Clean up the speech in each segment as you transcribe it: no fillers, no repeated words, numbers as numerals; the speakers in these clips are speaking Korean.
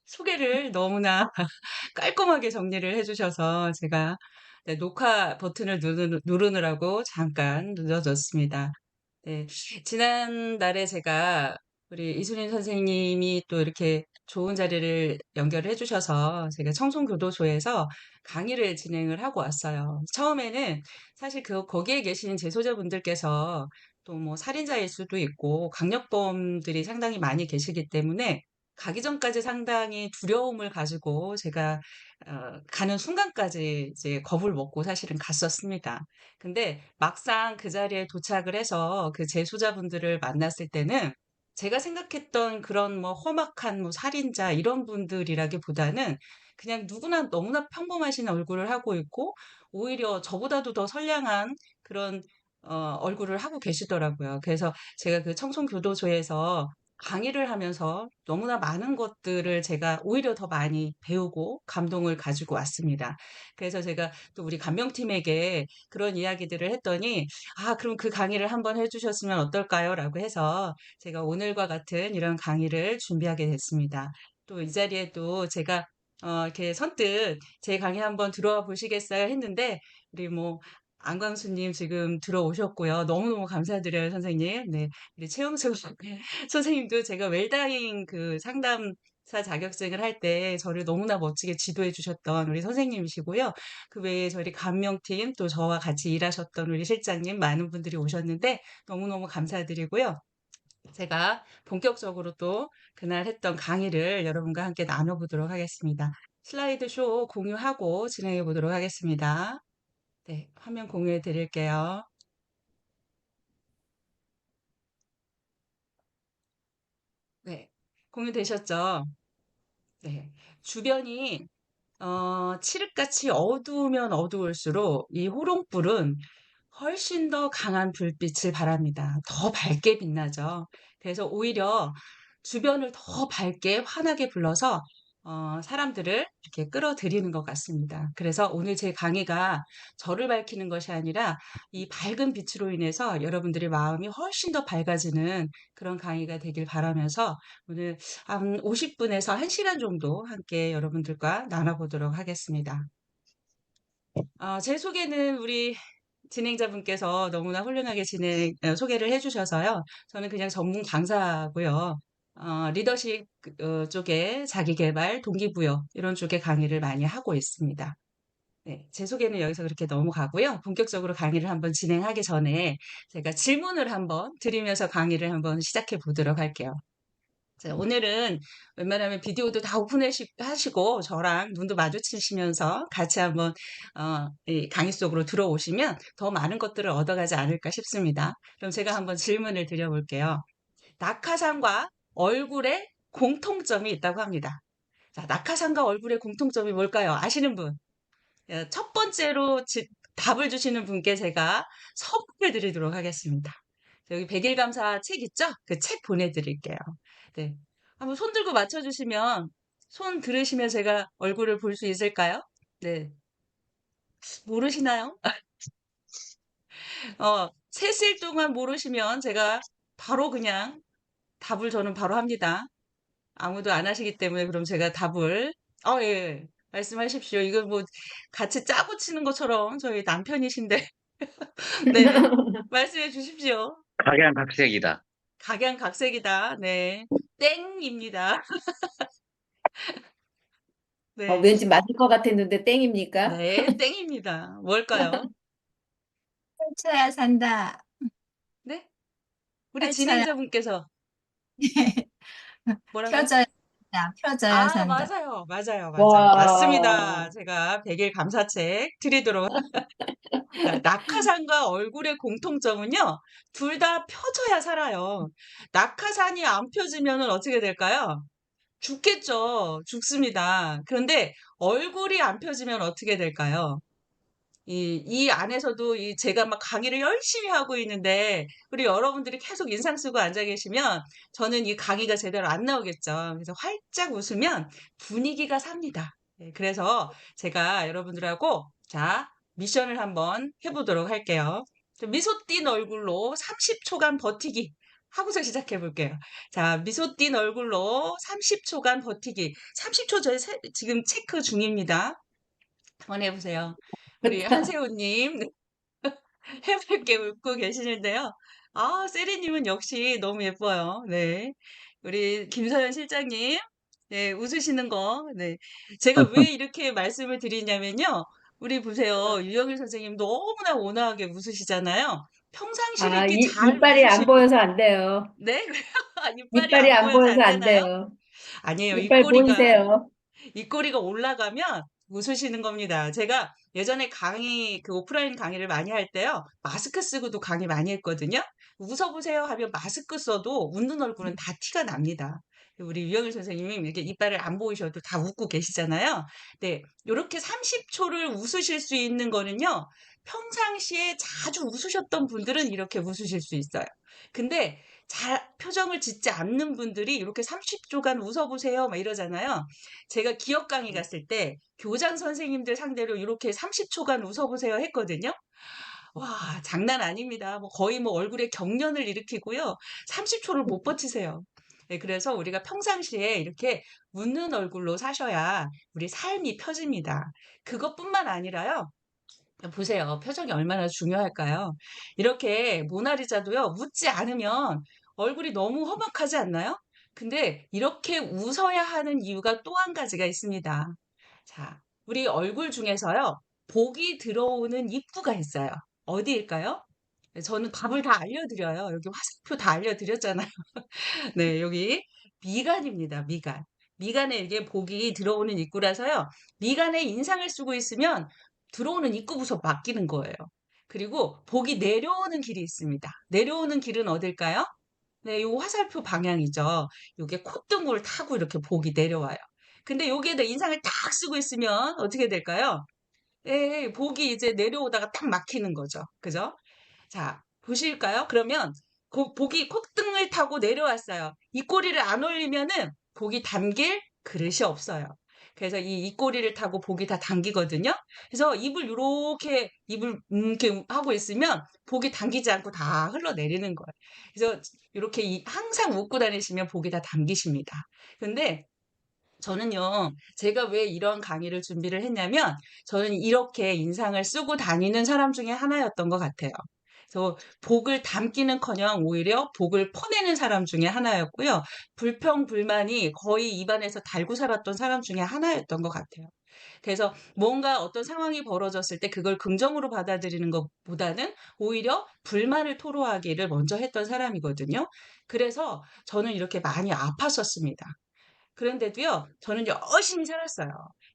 소개를 너무나 깔끔하게 정리를 해주셔서 제가 네, 녹화 버튼을 누르느라고 잠깐 늦어졌습니다. 네, 지난날에 제가 우리 이순인 선생님이 또 이렇게 좋은 자리를 연결을 해주셔서 제가 청송교도소에서 강의를 진행을 하고 왔어요. 처음에는 사실 거기에 계신 재소자분들께서 또 뭐 살인자일 수도 있고 강력범들이 상당히 많이 계시기 때문에 가기 전까지 상당히 두려움을 가지고 제가 가는 순간까지 이제 겁을 먹고 사실은 갔었습니다. 근데 막상 그 자리에 도착을 해서 그 재소자분들을 만났을 때는 제가 생각했던 그런 뭐 험악한 뭐 살인자 이런 분들이라기보다는 그냥 누구나 너무나 평범하신 얼굴을 하고 있고 오히려 저보다도 더 선량한 그런 얼굴을 하고 계시더라고요. 그래서 제가 그 청송교도소에서 강의를 하면서 너무나 많은 것들을 제가 오히려 더 많이 배우고 감동을 가지고 왔습니다. 그래서 제가 또 우리 감명팀에게 그런 이야기들을 했더니, 아, 그럼 그 강의를 한번 해주셨으면 어떨까요? 라고 해서 제가 오늘과 같은 이런 강의를 준비하게 됐습니다. 또 이 자리에 또 제가 이렇게 선뜻 제 강의 한번 들어와 보시겠어요? 했는데, 우리 뭐, 안광수님 지금 들어오셨고요. 너무너무 감사드려요, 선생님. 네. 우리 최영수 선생님도 제가 웰다잉 그 상담사 자격증을 할 때 저를 너무나 멋지게 지도해 주셨던 우리 선생님이시고요. 그 외에 저희 감명팀 또 저와 같이 일하셨던 우리 실장님 많은 분들이 오셨는데 너무너무 감사드리고요. 제가 본격적으로 또 그날 했던 강의를 여러분과 함께 나눠보도록 하겠습니다. 슬라이드 쇼 공유하고 진행해 보도록 하겠습니다. 네, 화면 공유해 드릴게요. 네, 공유되셨죠? 네. 주변이 칠흑같이 어두우면 어두울수록 이 호롱불은 훨씬 더 강한 불빛을 발합니다. 더 밝게 빛나죠. 그래서 오히려 주변을 더 밝게 환하게 불러서 사람들을 이렇게 끌어들이는 것 같습니다. 그래서 오늘 제 강의가 저를 밝히는 것이 아니라 이 밝은 빛으로 인해서 여러분들의 마음이 훨씬 더 밝아지는 그런 강의가 되길 바라면서 오늘 한 50분에서 1시간 정도 함께 여러분들과 나눠보도록 하겠습니다. 제 소개는 우리 진행자분께서 너무나 훌륭하게 소개를 해주셔서요. 저는 그냥 전문 강사고요. 리더십 쪽에 자기계발, 동기부여 이런 쪽에 강의를 많이 하고 있습니다. 네, 제 소개는 여기서 그렇게 넘어가고요. 본격적으로 강의를 한번 진행하기 전에 제가 질문을 한번 드리면서 강의를 한번 시작해 보도록 할게요. 자, 오늘은 웬만하면 비디오도 다 오픈하시고 저랑 눈도 마주치시면서 같이 한번 이 강의 속으로 들어오시면 더 많은 것들을 얻어가지 않을까 싶습니다. 그럼 제가 한번 질문을 드려볼게요. 낙하산과 얼굴에 공통점이 있다고 합니다. 자, 낙하산과 얼굴의 공통점이 뭘까요? 아시는 분? 첫 번째로 답을 주시는 분께 제가 선물을 드리도록 하겠습니다. 여기 백일감사 책 있죠? 그 책 보내드릴게요. 네. 한번 손 들고 맞춰주시면, 손 들으시면 제가 얼굴을 볼 수 있을까요? 네. 모르시나요? 셋일 동안 모르시면 제가 바로 그냥 답을 저는 바로 합니다. 아무도 안 하시기 때문에 그럼 제가 답을, 예. 말씀하십시오. 이거 뭐 같이 짜고 치는 것처럼 저희 남편이신데. 네. 말씀해 주십시오. 각양각색이다. 각양각색이다. 네. 땡입니다. 네. 왠지 맞을 것 같았는데 땡입니까? 네, 땡입니다. 뭘까요? 펼쳐야 산다. 네? 우리 펼쳐야, 진행자분께서 뭐라고요? 펴져야 산다. 펴져야 아, 산다. 맞아요. 맞아요. 맞아요. 맞습니다. 와, 제가 백일 감사책 드리도록. 자, 낙하산과 얼굴의 공통점은요, 둘 다 펴져야 살아요. 낙하산이 안 펴지면 어떻게 될까요? 죽겠죠. 죽습니다. 그런데 얼굴이 안 펴지면 어떻게 될까요? 이 안에서도 제가 막 강의를 열심히 하고 있는데, 우리 여러분들이 계속 인상 쓰고 앉아 계시면, 저는 이 강의가 제대로 안 나오겠죠. 그래서 활짝 웃으면 분위기가 삽니다. 네, 그래서 제가 여러분들하고, 자, 미션을 한번 해보도록 할게요. 미소 띈 얼굴로 30초간 버티기. 하고서 시작해 볼게요. 자, 미소 띈 얼굴로 30초간 버티기. 30초 지금 체크 중입니다. 한번 해보세요. 우리 한세호님 해맑게 웃고 계시는데요. 아, 세리님은 역시 너무 예뻐요. 네. 우리 김서연 실장님, 네, 웃으시는 거, 네. 제가 왜 이렇게 말씀을 드리냐면요. 우리 보세요. 유영일 선생님 너무나 온화하게 웃으시잖아요. 평상시에 아, 이렇게 잘 이빨이 안 웃으실, 보여서 안 돼요. 네? 이빨이 이빨이 안 안 보여서 보여서 안 안 되나요? 돼요. 아니에요. 이빨 보이세요? 입꼬리가 올라가면 웃으시는 겁니다. 제가 예전에 그 오프라인 강의를 많이 할 때요. 마스크 쓰고도 강의 많이 했거든요. 웃어보세요 하면 마스크 써도 웃는 얼굴은 다 티가 납니다. 우리 유영일 선생님이 이렇게 이빨을 안 보이셔도 다 웃고 계시잖아요. 네. 이렇게 30초를 웃으실 수 있는 거는요. 평상시에 자주 웃으셨던 분들은 이렇게 웃으실 수 있어요. 근데 잘 표정을 짓지 않는 분들이 이렇게 30초간 웃어보세요 막 이러잖아요. 제가 기업 강의 갔을 때 교장 선생님들 상대로 이렇게 30초간 웃어보세요 했거든요. 와, 장난 아닙니다. 뭐 거의 뭐 얼굴에 경련을 일으키고요. 30초를 못 버티세요. 네, 그래서 우리가 평상시에 이렇게 웃는 얼굴로 사셔야 우리 삶이 펴집니다. 그것뿐만 아니라요. 보세요. 표정이 얼마나 중요할까요? 이렇게 모나리자도요, 웃지 않으면 얼굴이 너무 험악하지 않나요? 근데 이렇게 웃어야 하는 이유가 또 한 가지가 있습니다. 자, 우리 얼굴 중에서요, 복이 들어오는 입구가 있어요. 어디일까요? 저는 답을 다 알려드려요. 여기 화살표 다 알려드렸잖아요. 네, 여기 미간입니다. 미간. 미간에 이게 복이 들어오는 입구라서요. 미간에 인상을 쓰고 있으면 들어오는 입구부터 맡기는 거예요. 그리고 복이 내려오는 길이 있습니다. 내려오는 길은 어딜까요? 네, 요 화살표 방향이죠. 요게 콧등을 타고 이렇게 복이 내려와요. 근데 여기에다 인상을 딱 쓰고 있으면 어떻게 될까요? 예, 복이 이제 내려오다가 딱 막히는 거죠. 그죠? 자, 보실까요? 그러면 복이 콧등을 타고 내려왔어요. 이 꼬리를 안 올리면은 복이 담길 그릇이 없어요. 그래서 이 입꼬리를 타고 복이 다 당기거든요. 그래서 입을 이렇게 하고 있으면 복이 당기지 않고 다 흘러내리는 거예요. 그래서 이렇게 항상 웃고 다니시면 복이 다 당기십니다. 근데 저는요, 제가 왜 이런 강의를 준비를 했냐면, 저는 이렇게 인상을 쓰고 다니는 사람 중에 하나였던 것 같아요. 그래서 복을 담기는커녕 오히려 복을 퍼내는 사람 중에 하나였고요. 불평불만이 거의 입안에서 달고 살았던 사람 중에 하나였던 것 같아요. 그래서 뭔가 어떤 상황이 벌어졌을 때 그걸 긍정으로 받아들이는 것보다는 오히려 불만을 토로하기를 먼저 했던 사람이거든요. 그래서 저는 이렇게 많이 아팠었습니다. 그런데도요, 저는 열심히 살았어요.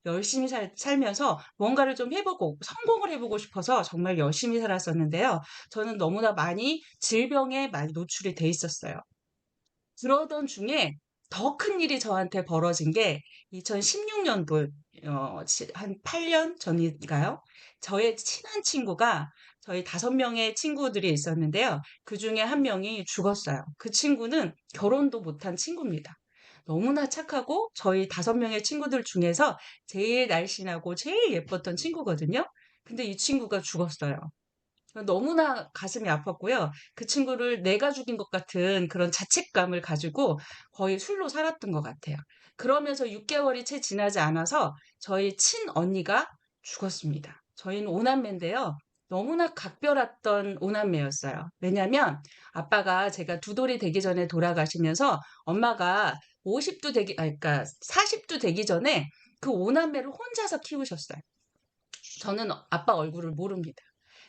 열심히 살면서 뭔가를 좀 해보고, 성공을 해보고 싶어서 정말 열심히 살았었는데요. 저는 너무나 많이 질병에 많이 노출이 돼 있었어요. 그러던 중에 더 큰 일이 저한테 벌어진 게 2016년도, 한 8년 전인가요? 저의 친한 친구가 저희 5명의 친구들이 있었는데요. 그 중에 한 명이 죽었어요. 그 친구는 결혼도 못한 친구입니다. 너무나 착하고 저희 5명의 친구들 중에서 제일 날씬하고 제일 예뻤던 친구거든요. 근데 이 친구가 죽었어요. 너무나 가슴이 아팠고요. 그 친구를 내가 죽인 것 같은 그런 자책감을 가지고 거의 술로 살았던 것 같아요. 그러면서 6개월이 채 지나지 않아서 저희 친언니가 죽었습니다. 저희는 오남매인데요. 너무나 각별했던 오남매였어요. 왜냐면 아빠가 제가 2돌이 되기 전에 돌아가시면서 엄마가 50도 되기, 그러니까 40도 되기 전에 그 오남매를 혼자서 키우셨어요. 저는 아빠 얼굴을 모릅니다.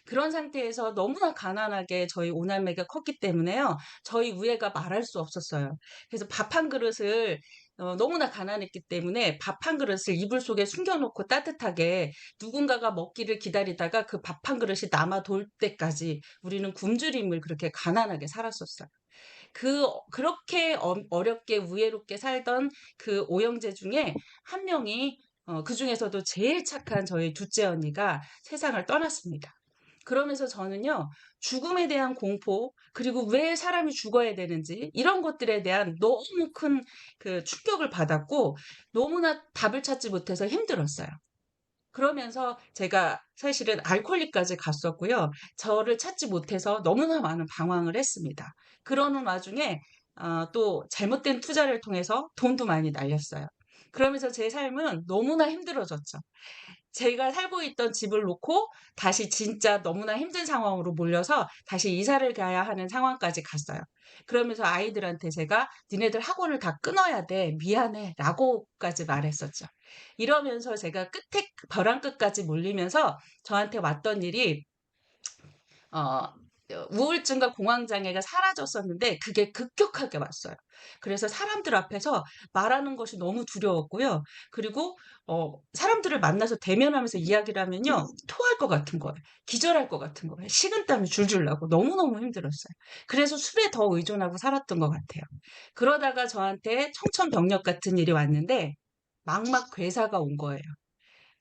그런 상태에서 너무나 가난하게 저희 오남매가 컸기 때문에요. 저희 우애가 말할 수 없었어요. 그래서 밥 한 그릇을 너무나 가난했기 때문에 밥 한 그릇을 이불 속에 숨겨놓고 따뜻하게 누군가가 먹기를 기다리다가 그 밥 한 그릇이 남아 돌 때까지 우리는 굶주림을 그렇게 가난하게 살았었어요. 그렇게 어렵게 우애롭게 살던 그 오형제 중에 한 명이 그 중에서도 제일 착한 저희 둘째 언니가 세상을 떠났습니다. 그러면서 저는요, 죽음에 대한 공포, 그리고 왜 사람이 죽어야 되는지, 이런 것들에 대한 너무 큰 그 충격을 받았고, 너무나 답을 찾지 못해서 힘들었어요. 그러면서 제가 사실은 알코올리까지 갔었고요. 저를 찾지 못해서 너무나 많은 방황을 했습니다. 그러는 와중에 또 잘못된 투자를 통해서 돈도 많이 날렸어요. 그러면서 제 삶은 너무나 힘들어졌죠. 제가 살고 있던 집을 놓고 다시 진짜 너무나 힘든 상황으로 몰려서 다시 이사를 가야 하는 상황까지 갔어요. 그러면서 아이들한테 제가 "니네들 학원을 다 끊어야 돼. 미안해." 라고까지 말했었죠. 이러면서 제가 끝에 벼랑 끝까지 몰리면서 저한테 왔던 일이 어 우울증과 공황장애가 사라졌었는데 그게 급격하게 왔어요. 그래서 사람들 앞에서 말하는 것이 너무 두려웠고요. 그리고 사람들을 만나서 대면하면서 이야기를 하면요. 토할 것 같은 거예요. 기절할 것 같은 거예요. 식은땀이 줄줄 나고 너무너무 힘들었어요. 그래서 술에 더 의존하고 살았던 것 같아요. 그러다가 저한테 청천벽력 같은 일이 왔는데 막막 괴사가 온 거예요.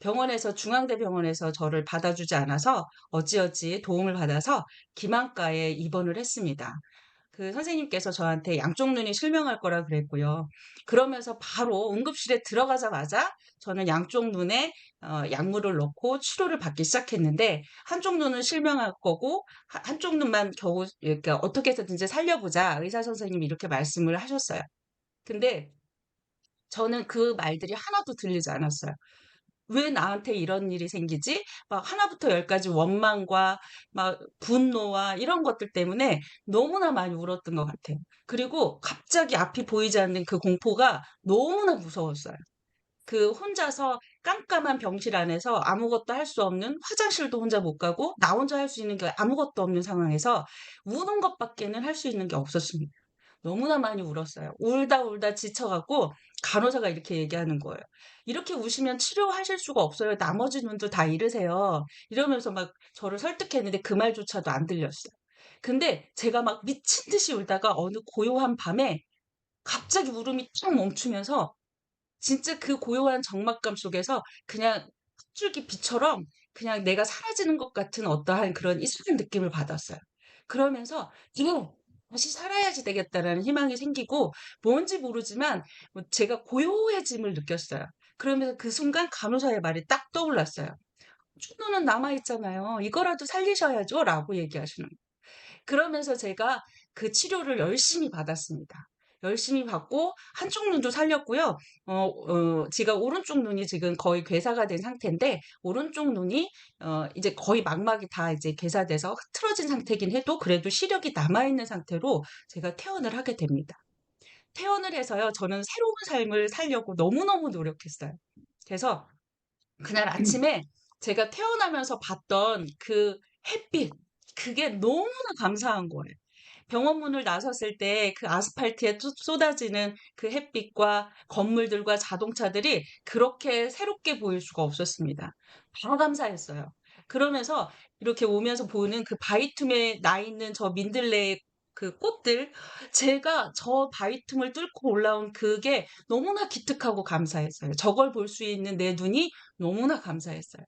병원에서 중앙대병원에서 저를 받아주지 않아서 어찌어찌 도움을 받아서 기만과에 입원을 했습니다. 그 선생님께서 저한테 양쪽 눈이 실명할 거라 그랬고요. 그러면서 바로 응급실에 들어가자마자 저는 양쪽 눈에 약물을 넣고 치료를 받기 시작했는데 한쪽 눈은 실명할 거고 한쪽 눈만 겨우 이렇게 어떻게 해서든지 살려보자 의사 선생님이 이렇게 말씀을 하셨어요. 근데 저는 그 말들이 하나도 들리지 않았어요. 왜 나한테 이런 일이 생기지? 막 하나부터 열까지 원망과 막 분노와 이런 것들 때문에 너무나 많이 울었던 것 같아요. 그리고 갑자기 앞이 보이지 않는 그 공포가 너무나 무서웠어요. 그 혼자서 깜깜한 병실 안에서 아무것도 할 수 없는 화장실도 혼자 못 가고 나 혼자 할 수 있는 게 아무것도 없는 상황에서 우는 것밖에는 할 수 있는 게 없었습니다. 너무나 많이 울었어요. 울다 울다 지쳐갖고 간호사가 이렇게 얘기하는 거예요. 이렇게 우시면 치료하실 수가 없어요. 나머지 눈도 다 잃으세요. 이러면서 막 저를 설득했는데 그 말조차도 안 들렸어요. 근데 제가 막 미친 듯이 울다가 어느 고요한 밤에 갑자기 울음이 쭉 멈추면서 진짜 그 고요한 적막감 속에서 그냥 한 줄기 빛처럼 그냥 내가 사라지는 것 같은 어떠한 그런 이상한 느낌을 받았어요. 그러면서 '그래. 다시 살아야지 되겠다.'라는 희망이 생기고 뭔지 모르지만 제가 고요해짐을 느꼈어요. 그러면서 그 순간 간호사의 말이 딱 떠올랐어요. "춘우는 남아 있잖아요. 이거라도 살리셔야죠."라고 얘기하시는 거예요. 그러면서 제가 그 치료를 열심히 받았습니다. 열심히 받고 한쪽 눈도 살렸고요. 제가 오른쪽 눈이 지금 거의 괴사가 된 상태인데 오른쪽 눈이 이제 거의 망막이 다 이제 괴사돼서 흐트러진 상태긴 해도 그래도 시력이 남아 있는 상태로 제가 퇴원을 하게 됩니다. 퇴원을 해서요. 저는 새로운 삶을 살려고 너무너무 노력했어요. 그래서 그날 아침에 제가 퇴원하면서 봤던 그 햇빛 그게 너무나 감사한 거예요. 병원 문을 나섰을 때 그 아스팔트에 쏟아지는 그 햇빛과 건물들과 자동차들이 그렇게 새롭게 보일 수가 없었습니다. 다 감사했어요. 그러면서 이렇게 오면서 보는 그 바위틈에 나 있는 저 민들레의 그 꽃들, 제가 저 바위틈을 뚫고 올라온 그게 너무나 기특하고 감사했어요. 저걸 볼 수 있는 내 눈이 너무나 감사했어요.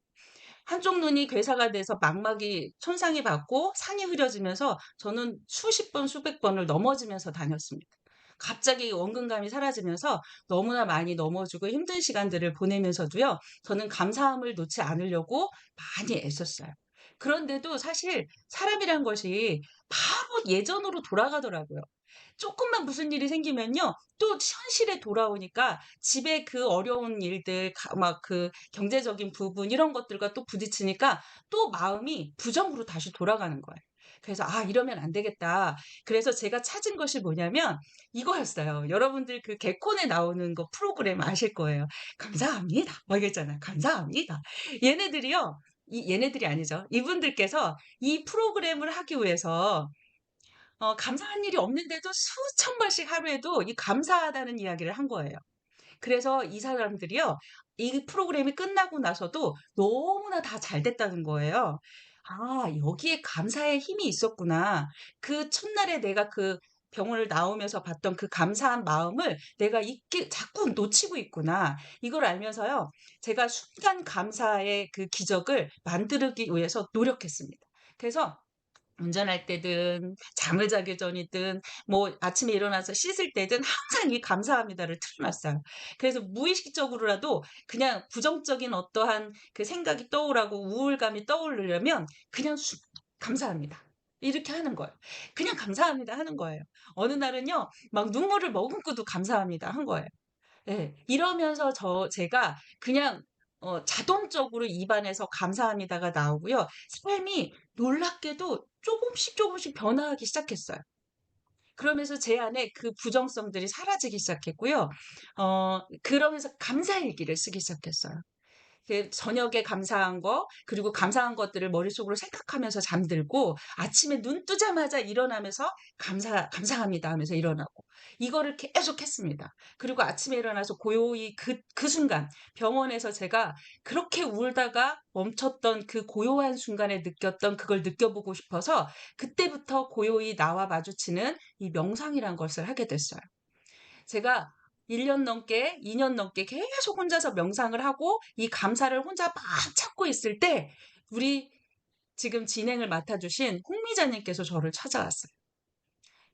한쪽 눈이 괴사가 돼서 망막이 손상이 받고 상이 흐려지면서 저는 수십 번, 수백 번을 넘어지면서 다녔습니다. 갑자기 원근감이 사라지면서 너무나 많이 넘어지고 힘든 시간들을 보내면서도요, 저는 감사함을 놓지 않으려고 많이 애썼어요. 그런데도 사실 사람이란 것이 바로 예전으로 돌아가더라고요. 조금만 무슨 일이 생기면요. 또 현실에 돌아오니까 집에 그 어려운 일들, 막 그 경제적인 부분 이런 것들과 또 부딪히니까 또 마음이 부정으로 다시 돌아가는 거예요. 그래서 '아 이러면 안 되겠다.' 그래서 제가 찾은 것이 뭐냐면 이거였어요. 여러분들 그 개콘에 나오는 거 프로그램 아실 거예요. "감사합니다." 막 이랬잖아요. "감사합니다." 얘네들이요. 얘네들이 아니죠. 이분들께서 이 프로그램을 하기 위해서 감사한 일이 없는데도 수천 번씩 하루에도 이 감사하다는 이야기를 한 거예요. 그래서 이 사람들이요. 이 프로그램이 끝나고 나서도 너무나 다 잘 됐다는 거예요. '아 여기에 감사의 힘이 있었구나. 그 첫날에 내가 그 병원을 나오면서 봤던 그 감사한 마음을 내가 잊게 자꾸 놓치고 있구나.' 이걸 알면서요. 제가 순간 감사의 그 기적을 만들기 위해서 노력했습니다. 그래서 운전할 때든 잠을 자기 전이든 뭐 아침에 일어나서 씻을 때든 항상 이 감사합니다를 틀어놨어요. 그래서 무의식적으로라도 그냥 부정적인 어떠한 그 생각이 떠오르고 우울감이 떠오르려면 그냥 감사합니다. 이렇게 하는 거예요. 그냥 감사합니다 하는 거예요. 어느 날은요, 막 눈물을 머금고도 감사합니다 한 거예요. 예. 이러면서 제가 그냥 자동적으로 입안에서 감사합니다가 나오고요. 삶이 놀랍게도 조금씩 변화하기 시작했어요. 그러면서 제 안에 그 부정성들이 사라지기 시작했고요. 그러면서 감사일기를 쓰기 시작했어요. 그 저녁에 감사한 거, 그리고 감사한 것들을 머릿속으로 생각하면서 잠들고, 아침에 눈 뜨자마자 일어나면서 감사합니다 하면서 일어나고, 이거를 계속 했습니다. 그리고 아침에 일어나서 고요히 그 순간, 병원에서 제가 그렇게 울다가 멈췄던 그 고요한 순간에 느꼈던 그걸 느껴보고 싶어서, 그때부터 고요히 나와 마주치는 이 명상이란 것을 하게 됐어요. 제가 1년 넘게, 2년 넘게 계속 혼자서 명상을 하고 이 감사를 혼자 막 찾고 있을 때 우리 지금 진행을 맡아주신 홍미자님께서 저를 찾아왔어요.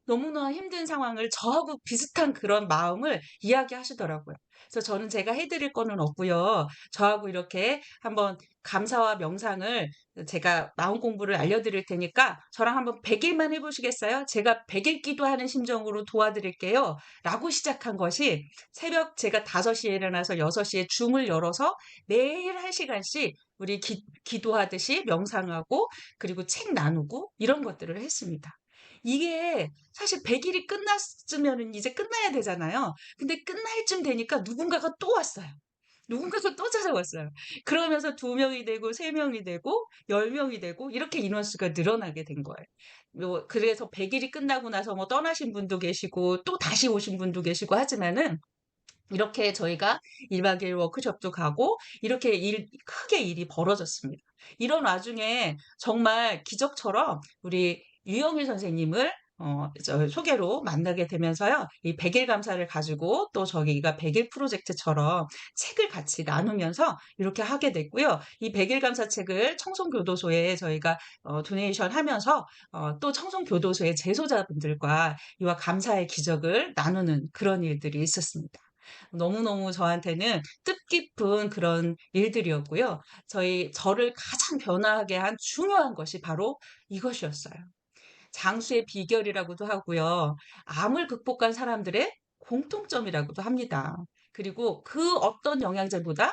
너무나 힘든 상황을 저하고 비슷한 그런 마음을 이야기하시더라고요. 그래서 저는 제가 해드릴 거는 없고요. 저하고 이렇게 한번 감사와 명상을 제가 마음 공부를 알려드릴 테니까 저랑 한번 100일만 해보시겠어요? 제가 100일 기도하는 심정으로 도와드릴게요. 라고 시작한 것이 새벽 제가 5시에 일어나서 6시에 줌을 열어서 매일 1시간씩 우리 기도하듯이 명상하고 그리고 책 나누고 이런 것들을 했습니다. 이게 사실 100일이 끝났으면은 이제 끝나야 되잖아요. 근데 끝날 쯤 되니까 누군가가 또 왔어요. 누군가가 또 찾아왔어요. 그러면서 2명이 되고 3명이 되고 10명이 되고 이렇게 인원수가 늘어나게 된 거예요. 뭐 그래서 100일이 끝나고 나서 뭐 떠나신 분도 계시고 또 다시 오신 분도 계시고 하지만은 이렇게 저희가 1박 2일 워크숍도 가고 이렇게 크게 일이 벌어졌습니다. 이런 와중에 정말 기적처럼 우리 유영일 선생님을 소개로 만나게 되면서요. 이 100일 감사를 가지고 또 저희가 100일 프로젝트처럼 책을 같이 나누면서 이렇게 하게 됐고요. 이 100일 감사 책을 청송교도소에 저희가 도네이션 하면서 또 청송교도소의 재소자분들과 이와 감사의 기적을 나누는 그런 일들이 있었습니다. 너무너무 저한테는 뜻깊은 그런 일들이었고요. 저를 가장 변화하게 한 중요한 것이 바로 이것이었어요. 장수의 비결이라고도 하고요. 암을 극복한 사람들의 공통점이라고도 합니다. 그리고 그 어떤 영양제보다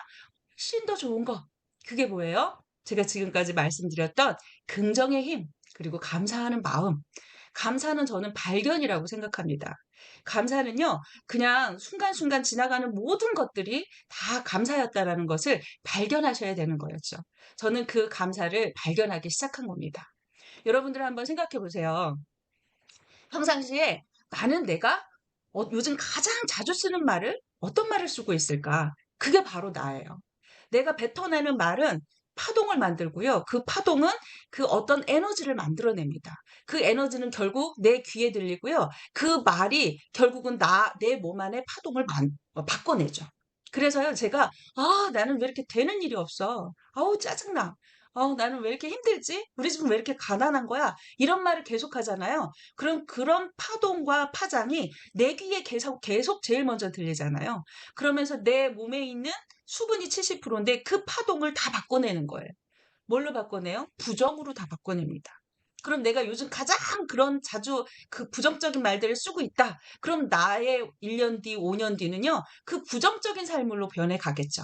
훨씬 더 좋은 거. 그게 뭐예요? 제가 지금까지 말씀드렸던 긍정의 힘, 그리고 감사하는 마음. 감사는 저는 발견이라고 생각합니다. 감사는요, 그냥 순간순간 지나가는 모든 것들이 다 감사였다라는 것을 발견하셔야 되는 거였죠. 저는 그 감사를 발견하기 시작한 겁니다. 여러분들 한번 생각해 보세요. 평상시에 나는 내가 요즘 가장 자주 쓰는 말을 어떤 말을 쓰고 있을까? 그게 바로 나예요. 내가 뱉어내는 말은 파동을 만들고요. 그 파동은 그 어떤 에너지를 만들어냅니다. 그 에너지는 결국 내 귀에 들리고요. 그 말이 결국은 내 몸 안에 파동을 바꿔내죠. 그래서요, 제가, 나는 왜 이렇게 되는 일이 없어? 아우, 짜증나. 나는 왜 이렇게 힘들지? 우리 집은 왜 이렇게 가난한 거야? 이런 말을 계속 하잖아요. 그럼 그런 파동과 파장이 내 귀에 계속 제일 먼저 들리잖아요. 그러면서 내 몸에 있는 수분이 70%인데 그 파동을 다 바꿔내는 거예요. 뭘로 바꿔내요? 부정으로 다 바꿔냅니다. 그럼 내가 요즘 가장 그런 자주 그 부정적인 말들을 쓰고 있다. 그럼 나의 1년 뒤, 5년 뒤는요, 그 부정적인 삶으로 변해 가겠죠.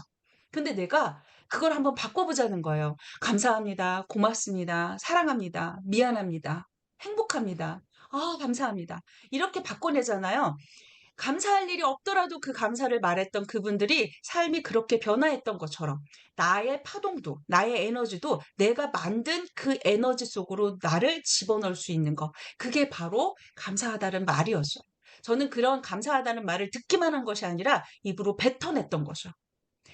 근데 내가 그걸 한번 바꿔보자는 거예요. 감사합니다. 고맙습니다. 사랑합니다. 미안합니다. 행복합니다. 감사합니다. 이렇게 바꿔내잖아요. 감사할 일이 없더라도 그 감사를 말했던 그분들이 삶이 그렇게 변화했던 것처럼 나의 파동도, 나의 에너지도 내가 만든 그 에너지 속으로 나를 집어넣을 수 있는 것. 그게 바로 감사하다는 말이었어요. 저는 그런 감사하다는 말을 듣기만 한 것이 아니라 입으로 뱉어냈던 거죠.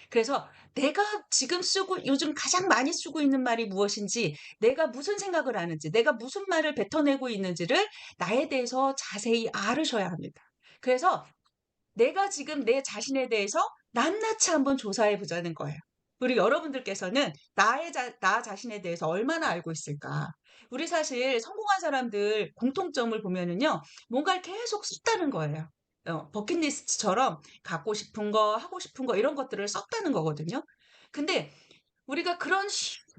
그래서 내가 지금 요즘 가장 많이 쓰고 있는 말이 무엇인지, 내가 무슨 생각을 하는지, 내가 무슨 말을 뱉어내고 있는지를 나에 대해서 자세히 알으셔야 합니다. 그래서 내가 지금 내 자신에 대해서 낱낱이 한번 조사해 보자는 거예요. 우리 여러분들께서는 나 자신에 대해서 얼마나 알고 있을까? 우리 사실 성공한 사람들 공통점을 보면은요, 뭔가를 계속 썼다는 거예요. 버킷리스트처럼 갖고 싶은 거, 하고 싶은 거, 이런 것들을 썼다는 거거든요. 근데 우리가 그런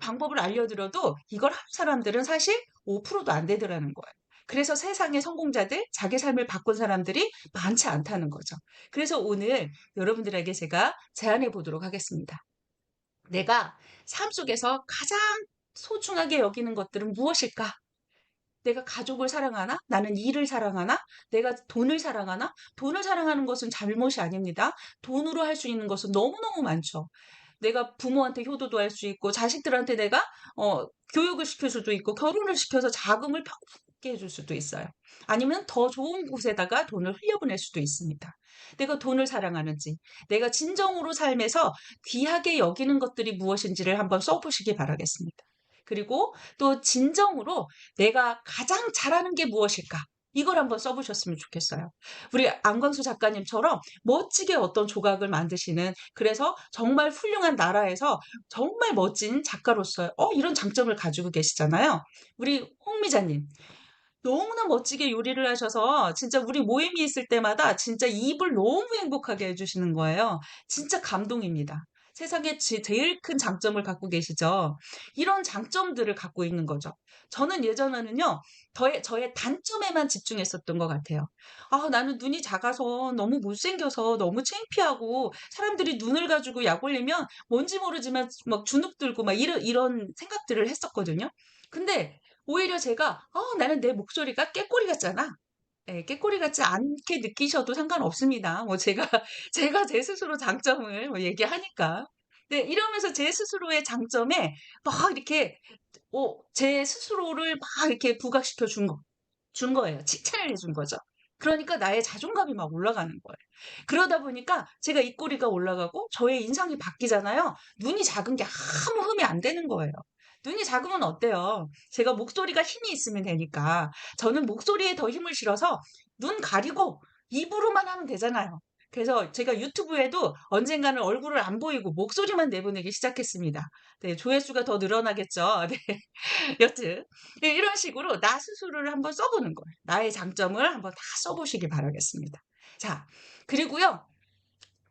방법을 알려드려도 이걸 하는 사람들은 사실 5%도 안 되더라는 거예요. 그래서 세상의 성공자들, 자기 삶을 바꾼 사람들이 많지 않다는 거죠. 그래서 오늘 여러분들에게 제가 제안해 보도록 하겠습니다. 내가 삶 속에서 가장 소중하게 여기는 것들은 무엇일까? 내가 가족을 사랑하나? 나는 일을 사랑하나? 내가 돈을 사랑하나? 돈을 사랑하는 것은 잘못이 아닙니다. 돈으로 할 수 있는 것은 너무너무 많죠. 내가 부모한테 효도도 할 수 있고, 자식들한테 내가, 교육을 시킬 수도 있고, 결혼을 시켜서 자금을 평생게 해줄 수도 있어요. 아니면 더 좋은 곳에다가 돈을 흘려보낼 수도 있습니다. 내가 돈을 사랑하는지, 내가 진정으로 삶에서 귀하게 여기는 것들이 무엇인지를 한번 써보시기 바라겠습니다. 그리고 또 진정으로 내가 가장 잘하는 게 무엇일까? 이걸 한번 써보셨으면 좋겠어요. 우리 안광수 작가님처럼 멋지게 어떤 조각을 만드시는, 그래서 정말 훌륭한 나라에서 정말 멋진 작가로서 이런 장점을 가지고 계시잖아요. 우리 홍미자님. 너무나 멋지게 요리를 하셔서 진짜 우리 모임이 있을 때마다 진짜 입을 너무 행복하게 해주시는 거예요. 진짜 감동입니다. 세상에 제일 큰 장점을 갖고 계시죠. 이런 장점들을 갖고 있는 거죠. 저는 예전에는요, 저의 단점에만 집중했었던 것 같아요. 아, 나는 눈이 작아서 너무 못생겨서 너무 창피하고 사람들이 눈을 가지고 약 올리면 뭔지 모르지만 막 주눅 들고 막 이런 생각들을 했었거든요. 근데 오히려 제가 나는 내 목소리가 꾀꼬리 같잖아. 예, 꾀꼬리 같지 않게 느끼셔도 상관없습니다. 뭐 제가 제가 제 스스로 장점을 뭐 얘기하니까. 네, 이러면서 제 스스로의 장점에 막 이렇게 제 스스로를 막 이렇게 부각시켜 준 거예요. 칭찬을 해준 거죠. 그러니까 나의 자존감이 막 올라가는 거예요. 그러다 보니까 제가 입꼬리가 올라가고 저의 인상이 바뀌잖아요. 눈이 작은 게 아무 흠이 안 되는 거예요. 눈이 작으면 어때요? 제가 목소리가 힘이 있으면 되니까. 저는 목소리에 더 힘을 실어서 눈 가리고 입으로만 하면 되잖아요. 그래서 제가 유튜브에도 언젠가는 얼굴을 안 보이고 목소리만 내보내기 시작했습니다. 네, 조회수가 더 늘어나겠죠. 네. 여튼 이런 식으로 나 스스로를 한번 써보는 거예요. 나의 장점을 한번 다 써보시기 바라겠습니다. 자, 그리고요.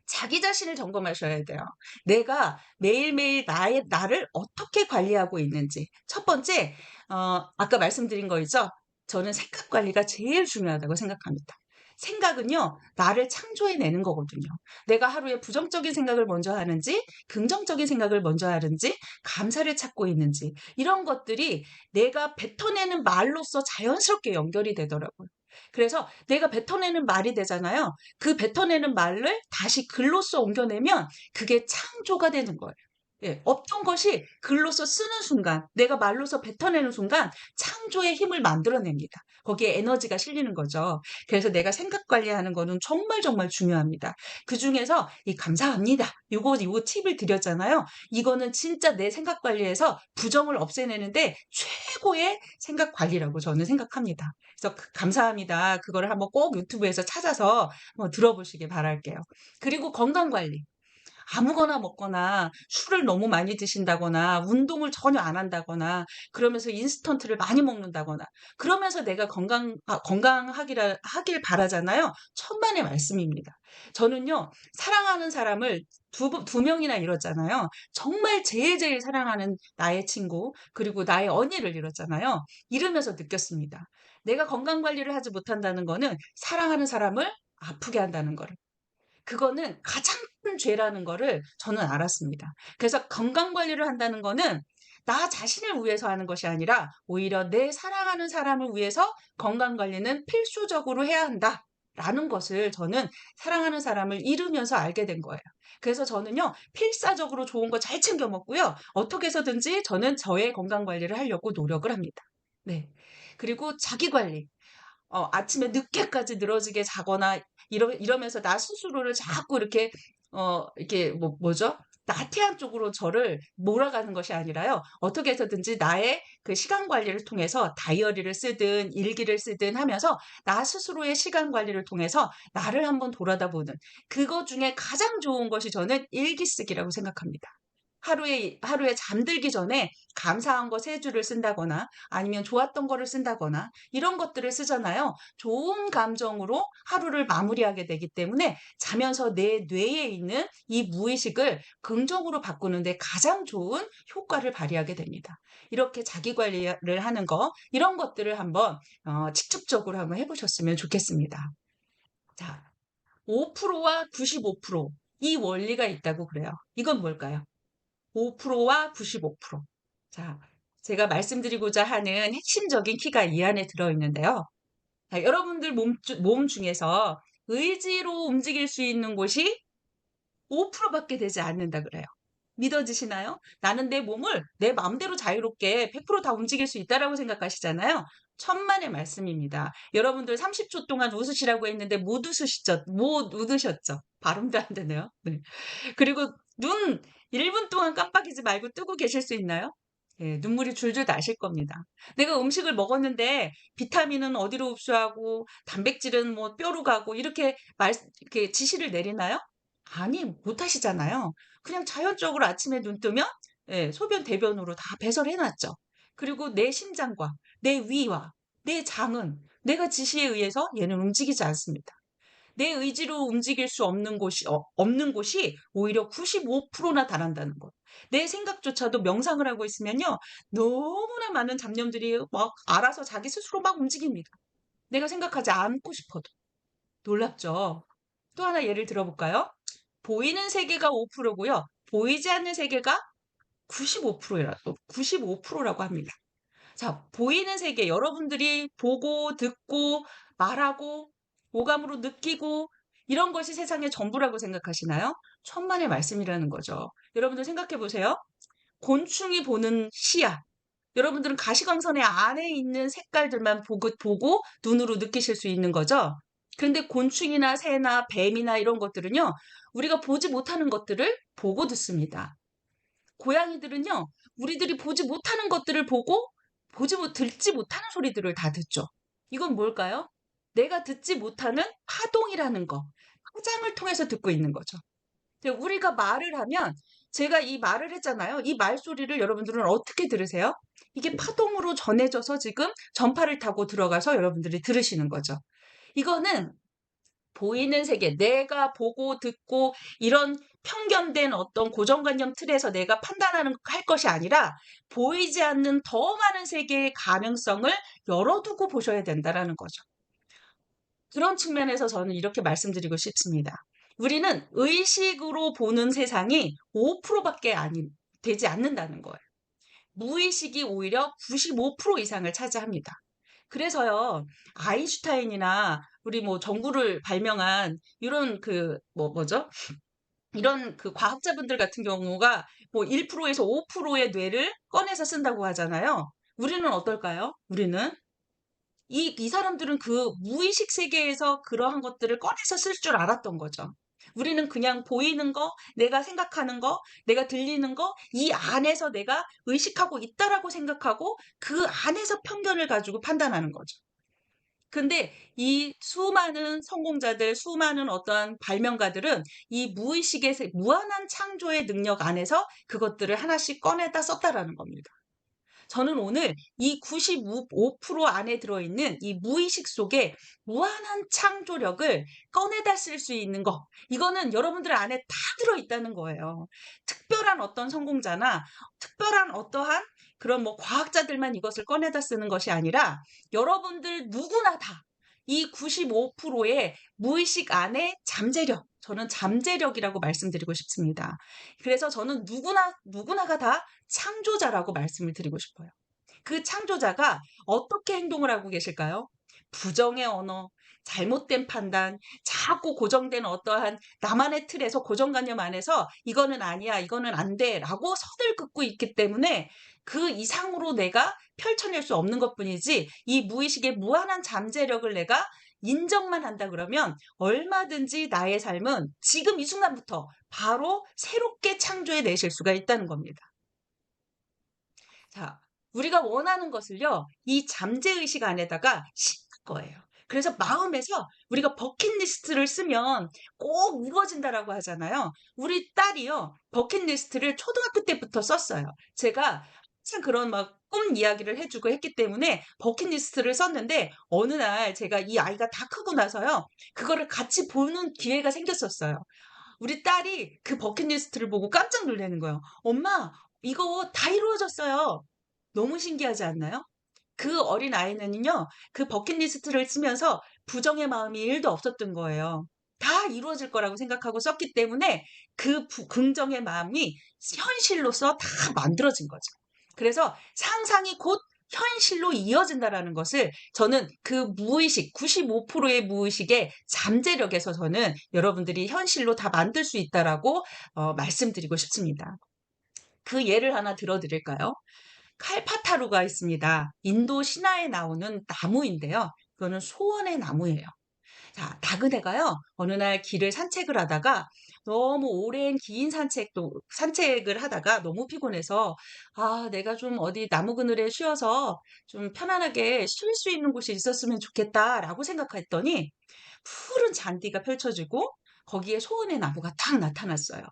자기 자신을 점검하셔야 돼요. 내가 매일매일 나를 어떻게 관리하고 있는지. 첫 번째, 아까 말씀드린 거 있죠? 저는 생각 관리가 제일 중요하다고 생각합니다. 생각은요, 나를 창조해내는 거거든요. 내가 하루에 부정적인 생각을 먼저 하는지, 긍정적인 생각을 먼저 하는지, 감사를 찾고 있는지, 이런 것들이 내가 뱉어내는 말로서 자연스럽게 연결이 되더라고요. 그래서 내가 뱉어내는 말이 되잖아요. 그 뱉어내는 말을 다시 글로써 옮겨내면 그게 창조가 되는 거예요. 예, 없던 것이 글로써 쓰는 순간, 내가 말로서 뱉어내는 순간 창조의 힘을 만들어냅니다. 거기에 에너지가 실리는 거죠. 그래서 내가 생각 관리하는 거는 정말 정말 중요합니다. 그 중에서 이 감사합니다. 요거 팁을 드렸잖아요. 이거는 진짜 내 생각 관리에서 부정을 없애내는데 최고의 생각 관리라고 저는 생각합니다. 그래서 감사합니다. 그거를 한번 꼭 유튜브에서 찾아서 한번 들어보시길 바랄게요. 그리고 건강 관리. 아무거나 먹거나 술을 너무 많이 드신다거나 운동을 전혀 안 한다거나 그러면서 인스턴트를 많이 먹는다거나 그러면서 내가 하길 바라잖아요. 천만의 말씀입니다. 저는요, 사랑하는 사람을 두 명이나 잃었잖아요. 정말 제일 사랑하는 나의 친구, 그리고 나의 언니를 잃었잖아요. 잃으면서 느꼈습니다. 내가 건강 관리를 하지 못한다는 거는 사랑하는 사람을 아프게 한다는 거를. 그거는 가장 큰 죄라는 거를 저는 알았습니다. 그래서 건강 관리를 한다는 거는 나 자신을 위해서 하는 것이 아니라 오히려 내 사랑하는 사람을 위해서 건강 관리는 필수적으로 해야 한다. 라는 것을 저는 사랑하는 사람을 잃으면서 알게 된 거예요. 그래서 저는요, 필사적으로 좋은 거 잘 챙겨 먹고요. 어떻게 해서든지 저는 저의 건강 관리를 하려고 노력을 합니다. 네. 그리고 자기 관리. 아침에 늦게까지 늘어지게 자거나 이러면서 나 스스로를 자꾸 이렇게 뭐죠? 나태한 쪽으로 저를 몰아가는 것이 아니라요. 어떻게 해서든지 나의 그 시간 관리를 통해서 다이어리를 쓰든 일기를 쓰든 하면서 나 스스로의 시간 관리를 통해서 나를 한번 돌아다보는 그것 중에 가장 좋은 것이 저는 일기 쓰기라고 생각합니다. 하루에 잠들기 전에 감사한 거 세 줄을 쓴다거나 아니면 좋았던 거를 쓴다거나 이런 것들을 쓰잖아요. 좋은 감정으로 하루를 마무리하게 되기 때문에 자면서 내 뇌에 있는 이 무의식을 긍정으로 바꾸는데 가장 좋은 효과를 발휘하게 됩니다. 이렇게 자기 관리를 하는 거, 이런 것들을 한번 직접적으로 한번 해보셨으면 좋겠습니다. 자, 5%와 95%. 이 원리가 있다고 그래요. 이건 뭘까요? 5%와 95%. 자, 제가 말씀드리고자 하는 핵심적인 키가 이 안에 들어있는데요. 자, 여러분들 몸 중에서 의지로 움직일 수 있는 곳이 5%밖에 되지 않는다 그래요. 믿어지시나요? 나는 내 몸을 내 마음대로 자유롭게 100%다 움직일 수 있다라고 생각하시잖아요. 천만의 말씀입니다. 여러분들 30초 동안 웃으시라고 했는데 못 웃으시죠? 못 웃으셨죠? 발음도 안 되네요. 네. 그리고 눈 1분 동안 깜빡이지 말고 뜨고 계실 수 있나요? 예, 눈물이 줄줄 나실 겁니다. 내가 음식을 먹었는데 비타민은 어디로 흡수하고 단백질은 뭐 뼈로 가고 이렇게 지시를 내리나요? 아니, 못 하시잖아요. 그냥 자연적으로 아침에 눈 뜨면 예, 소변 대변으로 다 배설해 놨죠. 그리고 내 심장과 내 위와 내 장은 내가 지시에 의해서 얘는 움직이지 않습니다. 내 의지로 움직일 수 없는 곳이 오히려 95%나 달한다는 것. 내 생각조차도 명상을 하고 있으면요. 너무나 많은 잡념들이 막 알아서 자기 스스로 막 움직입니다. 내가 생각하지 않고 싶어도. 놀랍죠? 또 하나 예를 들어볼까요? 보이는 세계가 5%고요. 보이지 않는 세계가 95%라고 합니다. 자, 보이는 세계, 여러분들이 보고, 듣고, 말하고, 오감으로 느끼고, 이런 것이 세상의 전부라고 생각하시나요? 천만의 말씀이라는 거죠. 여러분들 생각해 보세요. 곤충이 보는 시야. 여러분들은 가시광선의 안에 있는 색깔들만 보고 눈으로 느끼실 수 있는 거죠. 그런데 곤충이나 새나 뱀이나 이런 것들은요, 우리가 보지 못하는 것들을 보고 듣습니다. 고양이들은요, 우리들이 보지 못하는 것들을 보고 듣지 못하는 소리들을 다 듣죠. 이건 뭘까요? 내가 듣지 못하는 파동이라는 거, 파장을 통해서 듣고 있는 거죠. 우리가 말을 하면 제가 이 말을 했잖아요. 이 말소리를 여러분들은 어떻게 들으세요? 이게 파동으로 전해져서 지금 전파를 타고 들어가서 여러분들이 들으시는 거죠. 이거는 보이는 세계, 내가 보고 듣고 이런 편견된 어떤 고정관념 틀에서 내가 할 것이 아니라 보이지 않는 더 많은 세계의 가능성을 열어두고 보셔야 된다라는 거죠. 그런 측면에서 저는 이렇게 말씀드리고 싶습니다. 우리는 의식으로 보는 세상이 5%밖에 되지 않는다는 거예요. 무의식이 오히려 95% 이상을 차지합니다. 그래서요, 아인슈타인이나 우리 뭐 전구를 발명한 이런 뭐죠? 이런 과학자분들 같은 경우가 뭐 1%에서 5%의 뇌를 꺼내서 쓴다고 하잖아요. 우리는 어떨까요? 우리는 이 사람들은 그 무의식 세계에서 그러한 것들을 꺼내서 쓸 줄 알았던 거죠. 우리는 그냥 보이는 거, 내가 생각하는 거, 내가 들리는 거, 이 안에서 내가 의식하고 있다라고 생각하고 그 안에서 편견을 가지고 판단하는 거죠. 근데 이 수많은 성공자들, 수많은 어떠한 발명가들은 이 무의식의 무한한 창조의 능력 안에서 그것들을 하나씩 꺼내다 썼다라는 겁니다. 저는 오늘 이 95% 안에 들어있는 이 무의식 속에 무한한 창조력을 꺼내다 쓸 수 있는 거, 이거는 여러분들 안에 다 들어있다는 거예요. 특별한 어떤 성공자나 특별한 어떠한 그런 뭐 과학자들만 이것을 꺼내다 쓰는 것이 아니라 여러분들 누구나 다 이 95%의 무의식 안에 잠재력, 저는 잠재력이라고 말씀드리고 싶습니다. 그래서 저는 누구나가 다 창조자라고 말씀을 드리고 싶어요. 그 창조자가 어떻게 행동을 하고 계실까요? 부정의 언어, 잘못된 판단, 자꾸 고정된 어떠한 나만의 틀에서 고정관념 안에서 이거는 아니야, 이거는 안 돼, 라고 선을 긋고 있기 때문에 그 이상으로 내가 펼쳐낼 수 없는 것 뿐이지 이 무의식의 무한한 잠재력을 내가 인정만 한다 그러면 얼마든지 나의 삶은 지금 이 순간부터 바로 새롭게 창조해 내실 수가 있다는 겁니다. 자, 우리가 원하는 것을요, 이 잠재의식 안에다가 싣을 거예요. 그래서 마음에서 우리가 버킷리스트를 쓰면 꼭 이루어진다라고 하잖아요. 우리 딸이요, 버킷리스트를 초등학교 때부터 썼어요. 제가 항상 그런 막 꿈 이야기를 해주고 했기 때문에 버킷리스트를 썼는데 어느 날 제가 이 아이가 다 크고 나서요, 그거를 같이 보는 기회가 생겼었어요. 우리 딸이 그 버킷리스트를 보고 깜짝 놀라는 거예요. 엄마, 이거 다 이루어졌어요. 너무 신기하지 않나요? 그 어린 아이는요, 그 버킷리스트를 쓰면서 부정의 마음이 1도 없었던 거예요. 다 이루어질 거라고 생각하고 썼기 때문에 그 긍정의 마음이 현실로서 다 만들어진 거죠. 그래서 상상이 곧 현실로 이어진다라는 것을 저는 그 무의식, 95%의 무의식의 잠재력에서 저는 여러분들이 현실로 다 만들 수 있다라고 말씀드리고 싶습니다. 그 예를 하나 들어드릴까요? 칼파타루가 있습니다. 인도 신화에 나오는 나무인데요. 그거는 소원의 나무예요. 자, 나그네가요, 어느 날 길을 산책을 하다가 너무 오랜 긴 산책을 하다가 너무 피곤해서, 아, 내가 좀 어디 나무 그늘에 쉬어서 좀 편안하게 쉴 수 있는 곳이 있었으면 좋겠다라고 생각했더니 푸른 잔디가 펼쳐지고 거기에 소원의 나무가 딱 나타났어요.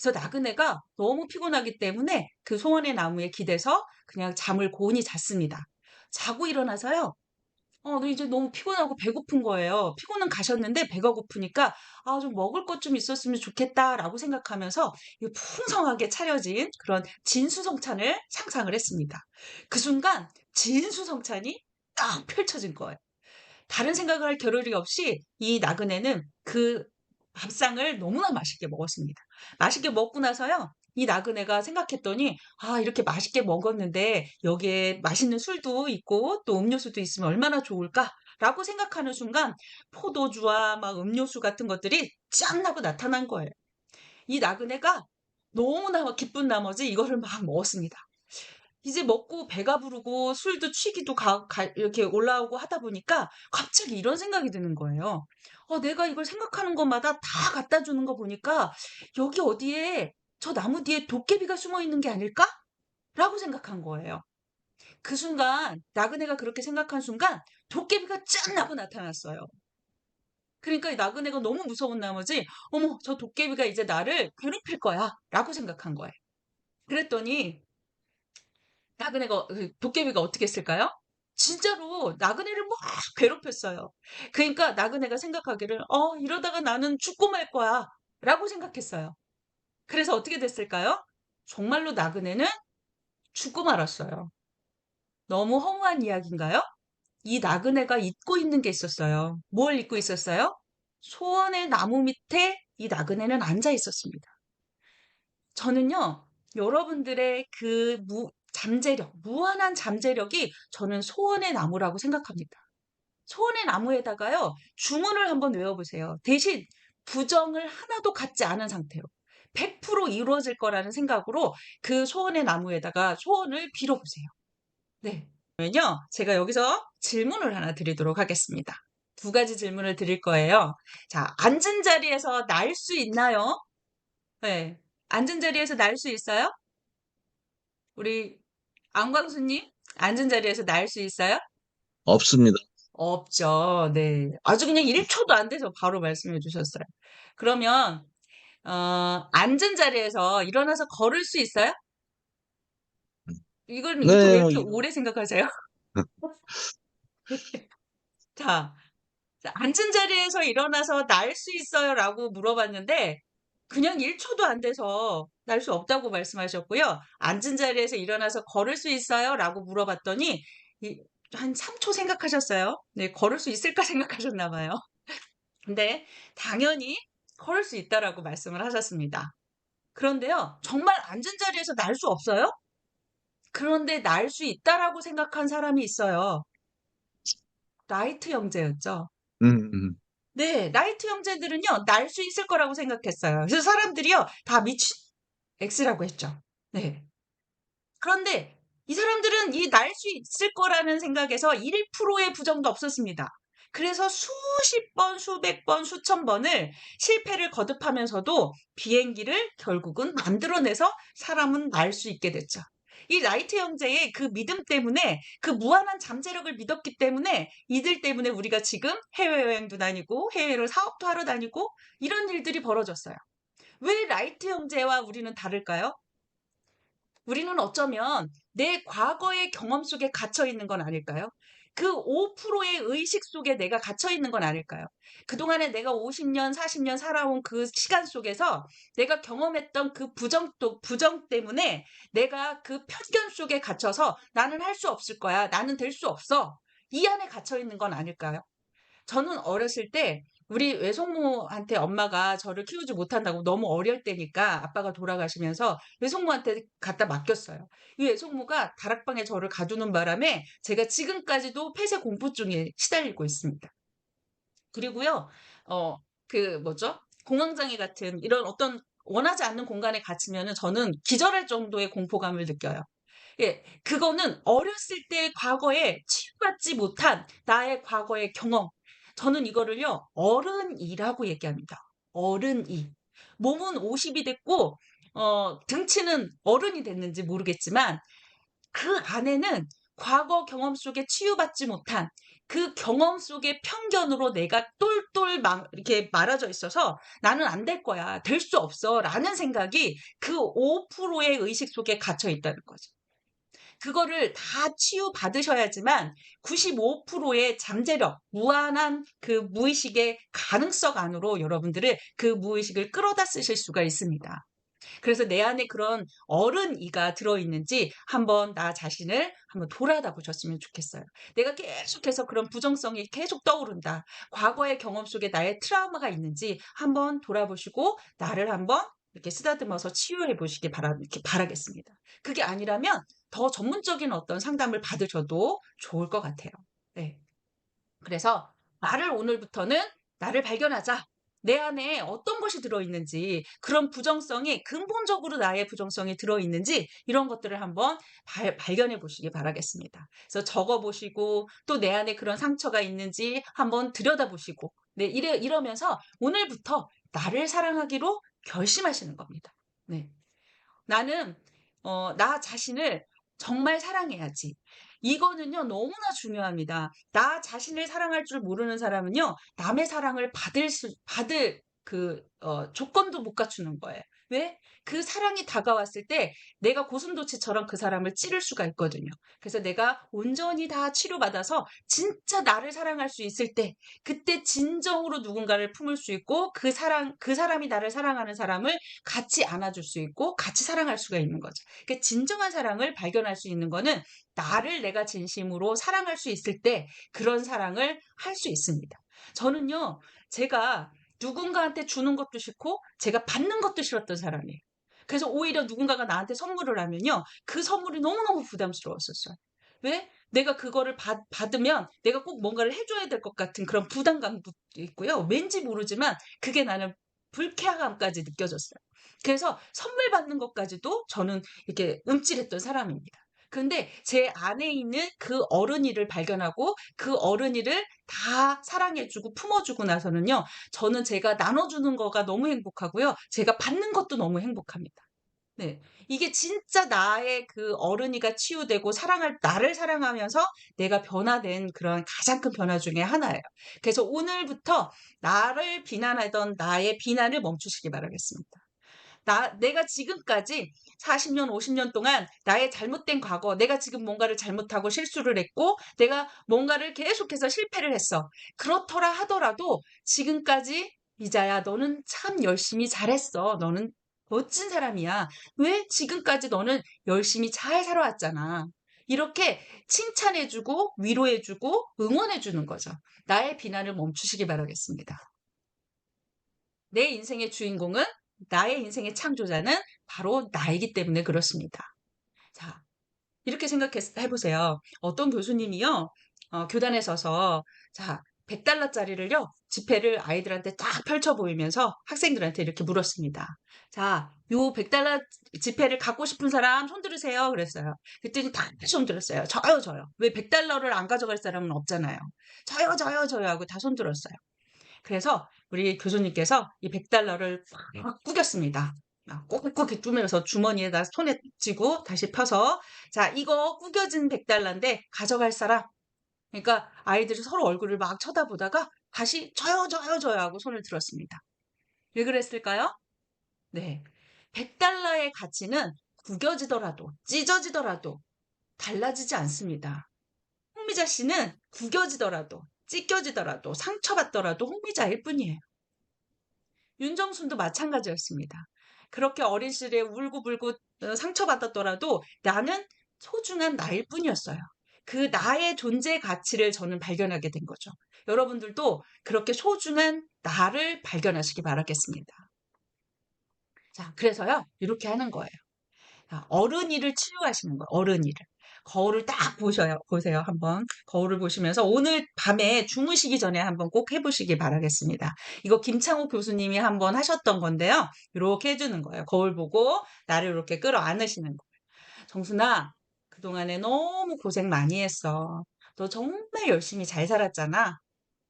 그래서 나그네가 너무 피곤하기 때문에 그 소원의 나무에 기대서 그냥 잠을 고온히 잤습니다. 자고 일어나서요, 너 이제 너무 피곤하고 배고픈 거예요. 피곤은 가셨는데 배가 고프니까 아, 좀 먹을 것 좀 있었으면 좋겠다라고 생각하면서 이 풍성하게 차려진 그런 진수성찬을 상상을 했습니다. 그 순간 진수성찬이 딱 펼쳐진 거예요. 다른 생각을 할 겨를이 없이 이 나그네는 그 밥상을 너무나 맛있게 먹었습니다. 맛있게 먹고 나서요, 이 나그네가 생각했더니, 아, 이렇게 맛있게 먹었는데 여기에 맛있는 술도 있고 또 음료수도 있으면 얼마나 좋을까? 라고 생각하는 순간 포도주와 막 음료수 같은 것들이 짠 하고 나타난 거예요. 이 나그네가 너무나 기쁜 나머지 이거를 막 먹었습니다. 이제 먹고 배가 부르고 술도 취기도 이렇게 올라오고 하다 보니까 갑자기 이런 생각이 드는 거예요. 내가 이걸 생각하는 것마다 다 갖다 주는 거 보니까 여기 어디에 저 나무 뒤에 도깨비가 숨어 있는 게 아닐까? 라고 생각한 거예요. 그 순간, 나그네가 그렇게 생각한 순간 도깨비가 짠 하고 나타났어요. 그러니까 이 나그네가 너무 무서운 나머지, 어머, 저 도깨비가 이제 나를 괴롭힐 거야. 라고 생각한 거예요. 그랬더니 나그네가 도깨비가 어떻게 했을까요? 진짜로 나그네를 막 괴롭혔어요. 그러니까 나그네가 생각하기를 이러다가 나는 죽고 말 거야 라고 생각했어요. 그래서 어떻게 됐을까요? 정말로 나그네는 죽고 말았어요. 너무 허무한 이야기인가요? 이 나그네가 잊고 있는 게 있었어요. 뭘 잊고 있었어요? 소원의 나무 밑에 이 나그네는 앉아 있었습니다. 저는요, 여러분들의 그 잠재력, 무한한 잠재력이 저는 소원의 나무라고 생각합니다. 소원의 나무에다가요, 주문을 한번 외워보세요. 대신 부정을 하나도 갖지 않은 상태로 100% 이루어질 거라는 생각으로 그 소원의 나무에다가 소원을 빌어보세요. 네. 그러면요, 제가 여기서 질문을 하나 드리도록 하겠습니다. 2가지 질문을 드릴 거예요. 자, 앉은 자리에서 날 수 있나요? 네. 앉은 자리에서 날 수 있어요? 우리 안광수님, 앉은 자리에서 날 수 있어요? 없습니다. 없죠. 네. 아주 그냥 1초도 안 돼서 바로 말씀해 주셨어요. 그러면, 앉은 자리에서 일어나서 걸을 수 있어요? 이거 왜 네, 이렇게 오래 생각하세요? 자, 앉은 자리에서 일어나서 날 수 있어요? 라고 물어봤는데, 그냥 1초도 안 돼서 날 수 없다고 말씀하셨고요. 앉은 자리에서 일어나서 걸을 수 있어요? 라고 물어봤더니, 한 3초 생각하셨어요. 네, 걸을 수 있을까 생각하셨나 봐요. 근데 당연히 걸을 수 있다라고 말씀을 하셨습니다. 그런데요, 정말 앉은 자리에서 날 수 없어요? 그런데 날 수 있다라고 생각한 사람이 있어요. 라이트 형제였죠. 음, 네, 라이트 형제들은요, 날 수 있을 거라고 생각했어요. 그래서 사람들이요, 다 미친 X라고 했죠. 네. 그런데 이 사람들은 이 날 수 있을 거라는 생각에서 1%의 부정도 없었습니다. 그래서 수십 번, 수백 번, 수천 번을 실패를 거듭하면서도 비행기를 결국은 만들어내서 사람은 날 수 있게 됐죠. 이 라이트 형제의 그 믿음 때문에 그 무한한 잠재력을 믿었기 때문에 이들 때문에 우리가 지금 해외여행도 다니고 해외로 사업도 하러 다니고 이런 일들이 벌어졌어요. 왜 라이트 형제와 우리는 다를까요? 우리는 어쩌면 내 과거의 경험 속에 갇혀 있는 건 아닐까요? 그 5%의 의식 속에 내가 갇혀 있는 건 아닐까요? 그동안에 내가 50년, 40년 살아온 그 시간 속에서 내가 경험했던 그 부정 때문에 내가 그 편견 속에 갇혀서 나는 할 수 없을 거야. 나는 될 수 없어. 이 안에 갇혀 있는 건 아닐까요? 저는 어렸을 때 우리 외숙모한테 엄마가 저를 키우지 못한다고 너무 어릴 때니까 아빠가 돌아가시면서 외숙모한테 갖다 맡겼어요. 이 외숙모가 다락방에 저를 가두는 바람에 제가 지금까지도 폐쇄 공포증에 시달리고 있습니다. 그리고요, 어, 뭐죠? 공황장애 같은 이런 어떤 원하지 않는 공간에 갇히면은 저는 기절할 정도의 공포감을 느껴요. 예, 그거는 어렸을 때 과거에 치유받지 못한 나의 과거의 경험. 저는 이거를요, 어른이라고 얘기합니다. 어른이. 몸은 50이 됐고, 등치는 어른이 됐는지 모르겠지만, 그 안에는 과거 경험 속에 치유받지 못한 그 경험 속의 편견으로 내가 똘똘 이렇게 말아져 있어서 나는 안 될 거야. 될 수 없어. 라는 생각이 그 5%의 의식 속에 갇혀 있다는 거죠. 그거를 다 치유받으셔야지만 95%의 잠재력, 무한한 그 무의식의 가능성 안으로 여러분들을 그 무의식을 끌어다 쓰실 수가 있습니다. 그래서 내 안에 그런 어른이가 들어있는지 한번 나 자신을 한번 돌아다 보셨으면 좋겠어요. 내가 계속해서 그런 부정성이 계속 떠오른다. 과거의 경험 속에 나의 트라우마가 있는지 한번 돌아보시고 나를 한번 이렇게 쓰다듬어서 치유해 보시기 이렇게 바라겠습니다. 그게 아니라면 더 전문적인 어떤 상담을 받으셔도 좋을 것 같아요. 네. 그래서 오늘부터는 나를 발견하자. 내 안에 어떤 것이 들어있는지, 그런 부정성이 근본적으로 나의 부정성이 들어있는지 이런 것들을 한번 발견해 보시기 바라겠습니다. 그래서 적어 보시고 또 내 안에 그런 상처가 있는지 한번 들여다보시고 네, 이러면서 오늘부터 나를 사랑하기로 결심하시는 겁니다. 네. 나는 나 자신을 정말 사랑해야지. 이거는요, 너무나 중요합니다. 나 자신을 사랑할 줄 모르는 사람은요, 남의 사랑을 받을 조건도 못 갖추는 거예요. 왜? 그 사랑이 다가왔을 때 내가 고슴도치처럼 그 사람을 찌를 수가 있거든요. 그래서 내가 온전히 다 치료받아서 진짜 나를 사랑할 수 있을 때, 그때 진정으로 누군가를 품을 수 있고 그 사람이 나를 사랑하는 사람을 같이 안아줄 수 있고 같이 사랑할 수가 있는 거죠. 그러니까 진정한 사랑을 발견할 수 있는 거는 나를 내가 진심으로 사랑할 수 있을 때 그런 사랑을 할 수 있습니다. 저는요, 제가 누군가한테 주는 것도 싫고 제가 받는 것도 싫었던 사람이에요. 그래서 오히려 누군가가 나한테 선물을 하면요, 그 선물이 너무너무 부담스러웠었어요. 왜? 내가 그거를 받으면 내가 꼭 뭔가를 해줘야 될 것 같은 그런 부담감도 있고요. 왠지 모르지만 그게 나는 불쾌감까지 느껴졌어요. 그래서 선물 받는 것까지도 저는 이렇게 움찔했던 사람입니다. 근데 제 안에 있는 그 어른이를 발견하고 그 어른이를 다 사랑해주고 품어주고 나서는요, 저는 제가 나눠주는 거가 너무 행복하고요. 제가 받는 것도 너무 행복합니다. 네. 이게 진짜 나의 그 어른이가 치유되고 나를 사랑하면서 내가 변화된 그런 가장 큰 변화 중에 하나예요. 그래서 오늘부터 나를 비난하던 나의 비난을 멈추시기 바라겠습니다. 내가 지금까지 40년, 50년 동안 나의 잘못된 과거, 내가 지금 뭔가를 잘못하고 실수를 했고, 내가 뭔가를 계속해서 실패를 했어. 그렇더라 하더라도 지금까지 이자야, 너는 참 열심히 잘했어. 너는 멋진 사람이야. 왜 지금까지 너는 열심히 잘 살아왔잖아. 이렇게 칭찬해주고, 위로해주고, 응원해주는 거죠. 나의 비난을 멈추시기 바라겠습니다. 내 인생의 주인공은 나의 인생의 창조자는 바로 나이기 때문에 그렇습니다. 자, 이렇게 생각해 보세요. 어떤 교수님이요, 교단에 서서, 자, 100달러짜리를요, 지폐를 아이들한테 딱 펼쳐 보이면서 학생들한테 이렇게 물었습니다. 자, 요 100달러 지폐를 갖고 싶은 사람 손 들으세요. 그랬어요. 그랬더니 다 손 들었어요. 저요. 왜 100달러를 안 가져갈 사람은 없잖아요. 저요 하고 다 손 들었어요. 그래서 우리 교수님께서 이 100달러를 팍 구겼습니다. 막 꼿꼿이 tú면서 주머니에다 손에 쥐고 다시 펴서 자, 이거 구겨진 100달러인데 가져갈 사람. 그러니까 아이들이 서로 얼굴을 막 쳐다보다가 다시 저요, 저요, 저요 하고 손을 들었습니다. 왜 그랬을까요? 네. 100달러의 가치는 구겨지더라도 찢어지더라도 달라지지 않습니다. 홍미자 씨는 구겨지더라도 찢겨지더라도 상처받더라도 홍미자일 뿐이에요. 윤정순도 마찬가지였습니다. 그렇게 어린 시절에 울고불고 상처받았더라도 나는 소중한 나일 뿐이었어요. 그 나의 존재 가치를 저는 발견하게 된 거죠. 여러분들도 그렇게 소중한 나를 발견하시기 바라겠습니다. 자, 그래서요, 이렇게 하는 거예요. 자, 어른이를 치유하시는 거예요. 어른이를. 거울을 딱 보세요. 한번. 거울을 보시면서 오늘 밤에 주무시기 전에 한번 꼭 해보시기 바라겠습니다. 이거 김창호 교수님이 한번 하셨던 건데요. 이렇게 해주는 거예요. 거울 보고 나를 이렇게 끌어안으시는 거예요. 정순아, 그동안에 너무 고생 많이 했어. 너 정말 열심히 잘 살았잖아.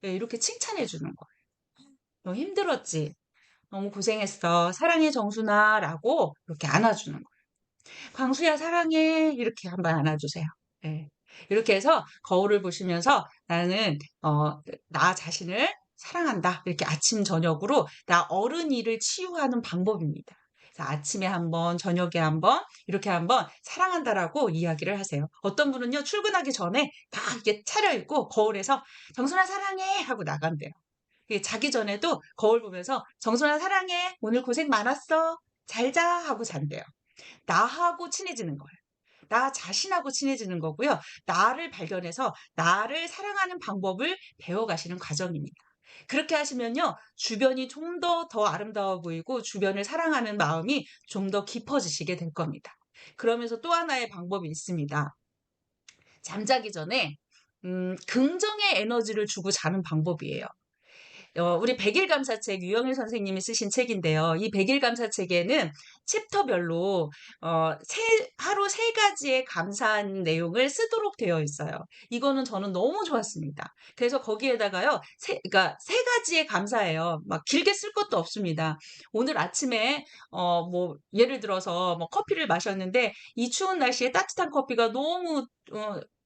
네, 이렇게 칭찬해 주는 거예요. 너 힘들었지? 너무 고생했어. 사랑해, 정순아. 라고 이렇게 안아주는 거예요. 광수야 사랑해 이렇게 한번 안아주세요. 네. 이렇게 해서 거울을 보시면서 나는 나 자신을 사랑한다. 이렇게 아침 저녁으로 나 어른이를 치유하는 방법입니다. 그래서 아침에 한번 저녁에 한번 이렇게 한번 사랑한다라고 이야기를 하세요. 어떤 분은요 출근하기 전에 다 이렇게 차려입고 거울에서 정순아 사랑해 하고 나간대요. 자기 전에도 거울 보면서 정순아 사랑해 오늘 고생 많았어 잘 자 하고 잔대요. 나하고 친해지는 거예요. 나 자신하고 친해지는 거고요. 나를 발견해서 나를 사랑하는 방법을 배워가시는 과정입니다. 그렇게 하시면요. 주변이 좀 더 아름다워 보이고 주변을 사랑하는 마음이 좀 더 깊어지시게 될 겁니다. 그러면서 또 하나의 방법이 있습니다. 잠자기 전에 긍정의 에너지를 주고 자는 방법이에요. 우리 백일 감사책 유영일 선생님이 쓰신 책인데요. 이 백일 감사책에는 챕터별로 하루 세 가지의 감사한 내용을 쓰도록 되어 있어요. 이거는 저는 너무 좋았습니다. 그래서 거기에다가요, 그러니까 세 가지의 감사예요. 막 길게 쓸 것도 없습니다. 오늘 아침에 뭐 예를 들어서 뭐 커피를 마셨는데 이 추운 날씨에 따뜻한 커피가 너무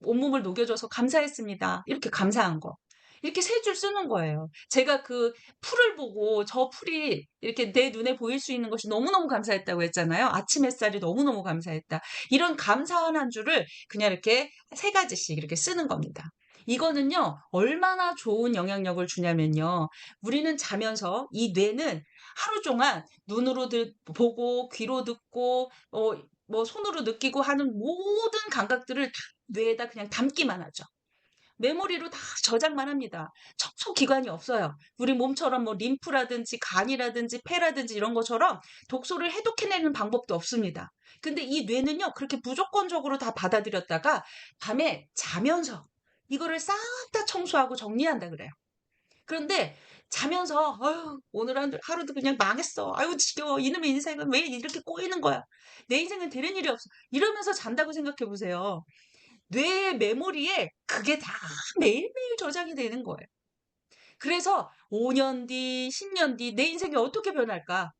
온몸을 녹여줘서 감사했습니다. 이렇게 감사한 거. 이렇게 세 줄 쓰는 거예요. 제가 그 풀을 보고 저 풀이 이렇게 내 눈에 보일 수 있는 것이 너무너무 감사했다고 했잖아요. 아침 햇살이 너무너무 감사했다. 이런 감사한 한 줄을 그냥 이렇게 세 가지씩 이렇게 쓰는 겁니다. 이거는요, 얼마나 좋은 영향력을 주냐면요. 우리는 자면서 이 뇌는 하루 종일 눈으로 보고, 귀로 듣고, 뭐 손으로 느끼고 하는 모든 감각들을 다 뇌에다 그냥 담기만 하죠. 메모리로 다 저장만 합니다. 청소기관이 없어요. 우리 몸처럼 뭐 림프라든지 간이라든지 폐라든지 이런 것처럼 독소를 해독해내는 방법도 없습니다. 근데 이 뇌는요, 그렇게 무조건적으로 다 받아들였다가 밤에 자면서 이거를 싹 다 청소하고 정리한다 그래요. 그런데 자면서 아유, 오늘 하루도 그냥 망했어. 아유, 지겨워. 이놈의 인생은 왜 이렇게 꼬이는 거야. 내 인생은 되는 일이 없어. 이러면서 잔다고 생각해 보세요. 뇌의 메모리에 그게 다 매일매일 저장이 되는 거예요. 그래서 5년 뒤, 10년 뒤 내 인생이 어떻게 변할까?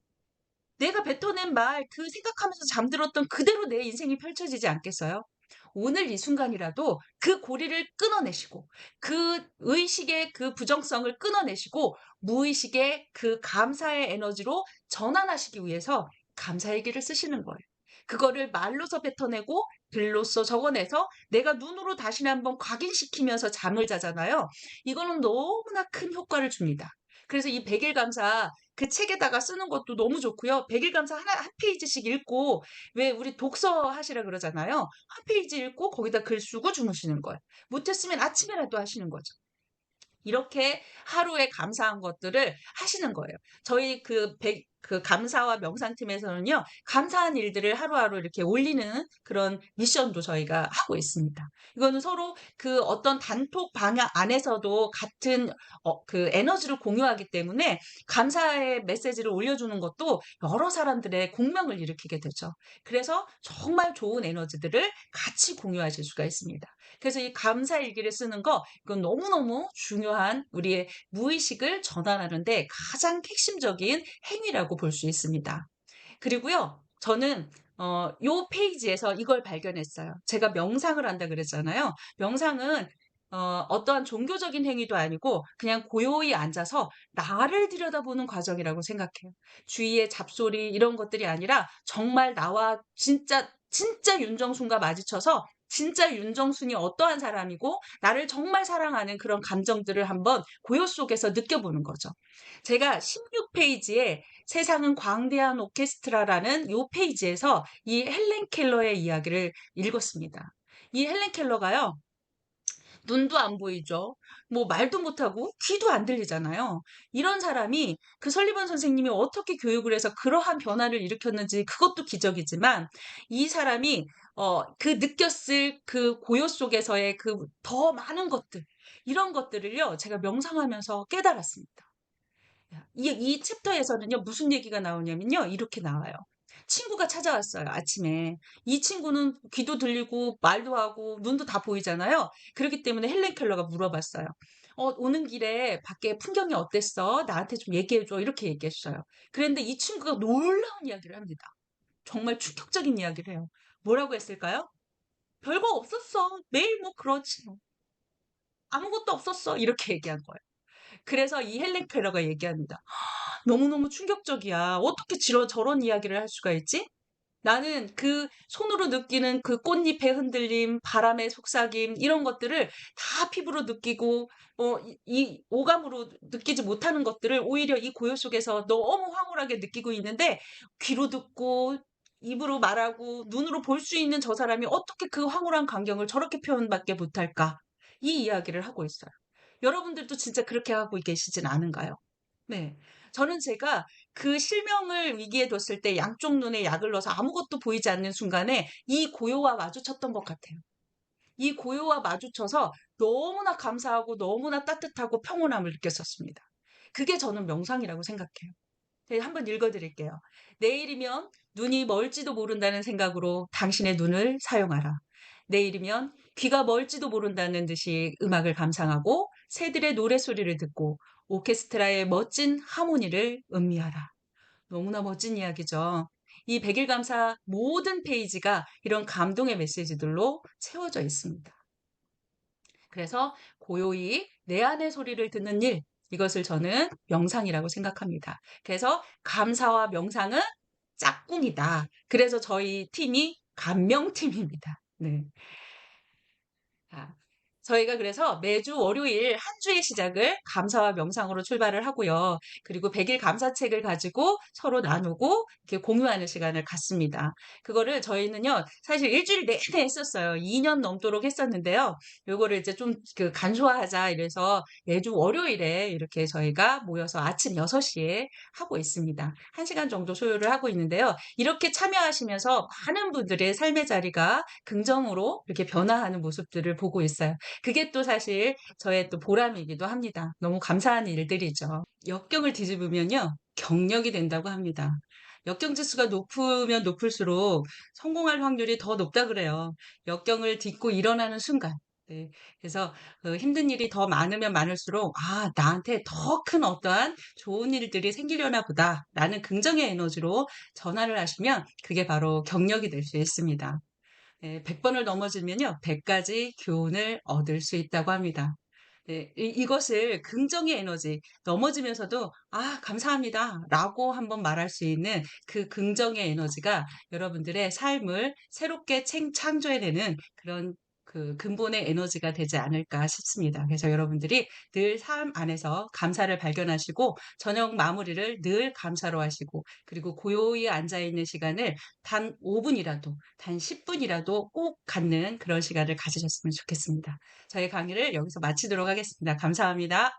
내가 뱉어낸 말 그 생각하면서 잠들었던 그대로 내 인생이 펼쳐지지 않겠어요? 오늘 이 순간이라도 그 고리를 끊어내시고 그 의식의 그 부정성을 끊어내시고 무의식의 그 감사의 에너지로 전환하시기 위해서 감사일기를 쓰시는 거예요. 그거를 말로서 뱉어내고 글로써 적어내서 내가 눈으로 다시 한번 각인시키면서 잠을 자잖아요. 이거는 너무나 큰 효과를 줍니다. 그래서 이 백일 감사 그 책에다가 쓰는 것도 너무 좋고요. 백일 감사 한 페이지씩 읽고 왜 우리 독서 하시라 그러잖아요. 한 페이지 읽고 거기다 글 쓰고 주무시는 거예요. 못했으면 아침에라도 하시는 거죠. 이렇게 하루에 감사한 것들을 하시는 거예요. 저희 그 감사와 명상팀에서는요, 감사한 일들을 하루하루 이렇게 올리는 그런 미션도 저희가 하고 있습니다. 이거는 서로 그 어떤 단톡 방 안에서도 같은 그 에너지를 공유하기 때문에 감사의 메시지를 올려주는 것도 여러 사람들의 공명을 일으키게 되죠. 그래서 정말 좋은 에너지들을 같이 공유하실 수가 있습니다. 그래서 이 감사 일기를 쓰는 거, 이건 너무너무 중요한 우리의 무의식을 전환하는데 가장 핵심적인 행위라고 볼 수 있습니다. 그리고요, 저는 요 페이지에서 이걸 발견했어요. 제가 명상을 한다 그랬잖아요. 명상은 어떠한 종교적인 행위도 아니고 그냥 고요히 앉아서 나를 들여다보는 과정이라고 생각해요. 주위의 잡소리 이런 것들이 아니라 정말 나와 진짜 윤정순과 마주쳐서 진짜 윤정순이 어떠한 사람이고 나를 정말 사랑하는 그런 감정들을 한번 고요 속에서 느껴보는 거죠. 제가 16페이지에 세상은 광대한 오케스트라라는 요 페이지에서 이 헬렌 켈러의 이야기를 읽었습니다. 이 헬렌 켈러가요, 눈도 안 보이죠. 뭐 말도 못하고 귀도 안 들리잖아요. 이런 사람이 그 설리번 선생님이 어떻게 교육을 해서 그러한 변화를 일으켰는지 그것도 기적이지만 이 사람이 그 느꼈을 그 고요 속에서의 그 더 많은 것들 이런 것들을요 제가 명상하면서 깨달았습니다. 이 챕터에서는요, 무슨 얘기가 나오냐면요, 이렇게 나와요. 친구가 찾아왔어요, 아침에. 이 친구는 귀도 들리고, 말도 하고, 눈도 다 보이잖아요. 그렇기 때문에 헬렌 켈러가 물어봤어요. 오는 길에 밖에 풍경이 어땠어? 나한테 좀 얘기해줘. 이렇게 얘기했어요. 그런데 이 친구가 놀라운 이야기를 합니다. 정말 충격적인 이야기를 해요. 뭐라고 했을까요? 별거 없었어. 매일 뭐 그렇지. 뭐. 아무것도 없었어. 이렇게 얘기한 거예요. 그래서 이 헬렌 켈러가 얘기합니다. 너무너무 충격적이야. 어떻게 저런 이야기를 할 수가 있지? 나는 그 손으로 느끼는 그 꽃잎의 흔들림, 바람의 속삭임, 이런 것들을 다 피부로 느끼고, 이 오감으로 느끼지 못하는 것들을 오히려 이 고요 속에서 너무 황홀하게 느끼고 있는데, 귀로 듣고, 입으로 말하고, 눈으로 볼 수 있는 저 사람이 어떻게 그 황홀한 광경을 저렇게 표현밖에 못할까? 이 이야기를 하고 있어요. 여러분들도 진짜 그렇게 하고 계시진 않은가요? 네. 저는 제가 그 실명을 위기에 뒀을 때 양쪽 눈에 약을 넣어서 아무것도 보이지 않는 순간에 이 고요와 마주쳤던 것 같아요. 이 고요와 마주쳐서 너무나 감사하고 너무나 따뜻하고 평온함을 느꼈었습니다. 그게 저는 명상이라고 생각해요. 네, 한번 읽어드릴게요. 내일이면 눈이 멀지도 모른다는 생각으로 당신의 눈을 사용하라. 내일이면 귀가 멀지도 모른다는 듯이 음악을 감상하고 새들의 노래소리를 듣고 오케스트라의 멋진 하모니를 음미하라. 너무나 멋진 이야기죠. 이 백일 감사 모든 페이지가 이런 감동의 메시지들로 채워져 있습니다. 그래서 고요히 내 안의 소리를 듣는 일, 이것을 저는 명상이라고 생각합니다. 그래서 감사와 명상은 짝꿍이다. 그래서 저희 팀이 감명팀입니다. 네. 아, 저희가 그래서 매주 월요일 한 주의 시작을 감사와 명상으로 출발을 하고요. 그리고 100일 감사책을 가지고 서로 나누고 이렇게 공유하는 시간을 갖습니다. 그거를 저희는요, 사실 일주일 내내 했었어요. 2년 넘도록 했었는데요. 요거를 이제 좀 그 간소화하자 이래서 매주 월요일에 이렇게 저희가 모여서 아침 6시에 하고 있습니다. 1시간 정도 소요를 하고 있는데요. 이렇게 참여하시면서 많은 분들의 삶의 자리가 긍정으로 이렇게 변화하는 모습들을 보고 있어요. 그게 또 사실 저의 또 보람이기도 합니다. 너무 감사한 일들이죠. 역경을 뒤집으면요, 경력이 된다고 합니다. 역경 지수가 높으면 높을수록 성공할 확률이 더 높다 그래요. 역경을 딛고 일어나는 순간. 네. 그래서 힘든 일이 더 많으면 많을수록 아, 나한테 더 큰 어떠한 좋은 일들이 생기려나 보다라는 긍정의 에너지로 전환을 하시면 그게 바로 경력이 될 수 있습니다. 네, 100번을 넘어지면요, 100가지 교훈을 얻을 수 있다고 합니다. 네, 이것을 긍정의 에너지, 넘어지면서도, 아, 감사합니다. 라고 한번 말할 수 있는 그 긍정의 에너지가 여러분들의 삶을 새롭게 창조해내는 그런 그 근본의 에너지가 되지 않을까 싶습니다. 그래서 여러분들이 늘 삶 안에서 감사를 발견하시고, 저녁 마무리를 늘 감사로 하시고, 그리고 고요히 앉아있는 시간을 단 5분이라도, 단 10분이라도 꼭 갖는 그런 시간을 가지셨으면 좋겠습니다. 저희 강의를 여기서 마치도록 하겠습니다. 감사합니다.